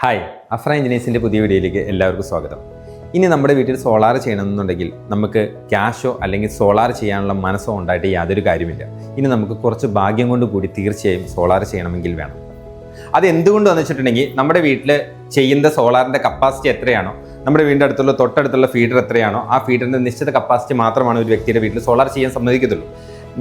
Hi, AHPRA എഞ്ചിനീയേഴ്സിൻ്റെ പുതിയ വീഡിയോയിലേക്ക് എല്ലാവർക്കും സ്വാഗതം. ഇനി നമ്മുടെ വീട്ടിൽ സോളാർ ചെയ്യണമെന്നുണ്ടെങ്കിൽ നമുക്ക് ക്യാഷോ അല്ലെങ്കിൽ സോളാർ ചെയ്യാനുള്ള മനസ്സോ ഉണ്ടായിട്ട് യാതൊരു കാര്യമില്ല. ഇനി നമുക്ക് കുറച്ച് ഭാഗ്യം കൊണ്ട് കൂടി തീർച്ചയായും സോളാർ ചെയ്യണമെങ്കിൽ വേണം. അത് എന്തുകൊണ്ടെന്ന് വെച്ചിട്ടുണ്ടെങ്കിൽ നമ്മുടെ വീട്ടിൽ ചെയ്യുന്ന സോളാറിൻ്റെ കപ്പാസിറ്റി എത്രയാണോ, നമ്മുടെ വീടിൻ്റെ അടുത്തുള്ള തൊട്ടടുത്തുള്ള ഫീഡർ എത്രയാണോ, ആ ഫീഡറിൻ്റെ നിശ്ചിത കപ്പാസിറ്റി മാത്രമാണ് ഒരു വ്യക്തിയുടെ വീട്ടിൽ സോളാർ ചെയ്യാൻ സമ്മതിക്കത്തുള്ളൂ.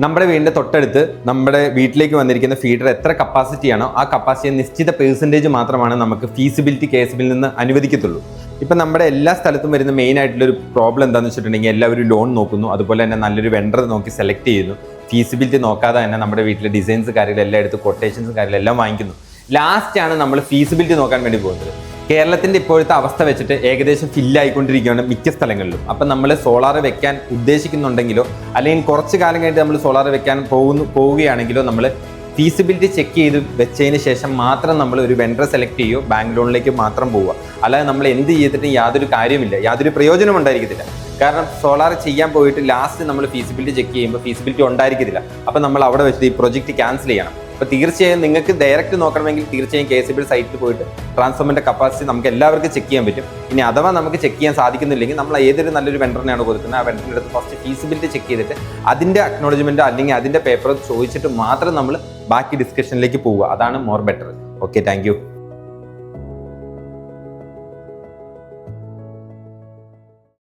നമ്മുടെ വീടിൻ്റെ തൊട്ടടുത്ത് നമ്മുടെ വീട്ടിലേക്ക് വന്നിരിക്കുന്ന ഫീഡർ എത്ര കപ്പാസിറ്റിയാണോ ആ കപ്പാസിറ്റി നിശ്ചിത പെർസെൻറ്റേജ് മാത്രമാണ് നമുക്ക് ഫീസിബിലിറ്റി കേസിൽ നിന്ന് അനുവദിക്കത്തുള്ളൂ. ഇപ്പം നമ്മുടെ എല്ലാ സ്ഥലത്തും വരുന്ന മെയിൻ ആയിട്ടുള്ളൊരു പ്രോബ്ലം എന്താണെന്ന് വെച്ചിട്ടുണ്ടെങ്കിൽ എല്ലാവരും ലോൺ നോക്കുന്നു, അതുപോലെ തന്നെ നല്ലൊരു വെണ്ടർ നോക്കി സെലക്ട് ചെയ്യുന്നു. ഫീസിബിലിറ്റി നോക്കാതെ തന്നെ നമ്മുടെ വീട്ടിലെ ഡിസൈൻസ് കാര്യങ്ങളെല്ലാം എടുത്ത് കൊട്ടേഷൻസ് കാര്യങ്ങളെല്ലാം വാങ്ങിക്കുന്നു. ലാസ്റ്റാണ് നമ്മൾ ഫീസിബിലിറ്റി നോക്കാൻ വേണ്ടി പോകുന്നത്. കേരളത്തിൻ്റെ ഇപ്പോഴത്തെ അവസ്ഥ വെച്ചിട്ട് ഏകദേശം ഫില്ലായിക്കൊണ്ടിരിക്കുകയാണ് മിക്ക സ്ഥലങ്ങളിലും. അപ്പം നമ്മൾ സോളാർ വെക്കാൻ ഉദ്ദേശിക്കുന്നുണ്ടെങ്കിലോ അല്ലെങ്കിൽ കുറച്ച് കാലം കഴിഞ്ഞിട്ട് നമ്മൾ സോളാർ വെക്കാൻ പോവുകയാണെങ്കിലോ നമ്മൾ ഫീസിബിലിറ്റി ചെക്ക് ചെയ്ത് വെച്ചതിന് ശേഷം മാത്രം നമ്മൾ ഒരു വെണ്ടർ സെലക്ട് ചെയ്യുകയോ ബാങ്ക് ലോണിലേക്ക് മാത്രം പോവുക. അല്ലാതെ നമ്മൾ എന്ത് ചെയ്തിട്ടും യാതൊരു കാര്യമില്ല, യാതൊരു പ്രയോജനം ഉണ്ടായിരിക്കത്തില്ല. കാരണം സോളാർ ചെയ്യാൻ പോയിട്ട് ലാസ്റ്റ് നമ്മൾ ഫീസിബിലിറ്റി ചെക്ക് ചെയ്യുമ്പോൾ ഫീസിബിലിറ്റി ഉണ്ടായിരിക്കത്തില്ല. അപ്പം നമ്മൾ അവിടെ വെച്ചിട്ട് ഈ പ്രൊജക്റ്റ് ക്യാൻസൽ ചെയ്യണം. അപ്പോൾ തീർച്ചയായും നിങ്ങൾക്ക് ഡയറക്റ്റ് നോക്കണമെങ്കിൽ തീർച്ചയായും KCB സൈറ്റിൽ പോയിട്ട് ട്രാൻസ്ഫോമറിൻ്റെ കപ്പാസിറ്റി നമുക്ക് എല്ലാവർക്കും ചെക്ക് ചെയ്യാൻ പറ്റും. ഇനി അഥവാ നമുക്ക് ചെക്ക് ചെയ്യാൻ സാധിക്കുന്നില്ലെങ്കിൽ നമ്മൾ ഏതൊരു നല്ലൊരു വെണ്ടറിനെയാണ് കൊടുക്കുന്നത്, ആ വെണ്ടറിൻ്റെ അടുത്ത് ഫസ്റ്റ് ഫീസിബിലിറ്റി ചെക്ക് ചെയ്തിട്ട് അതിൻ്റെ അക്നോളജ്മെൻറ്റ് അല്ലെങ്കിൽ അതിൻ്റെ പേപ്പർ ചോദിച്ചിട്ട് മാത്രം നമ്മൾ ബാക്കി ഡിസ്കഷനിലേക്ക് പോവുക. അതാണ് more better. Okay, thank you.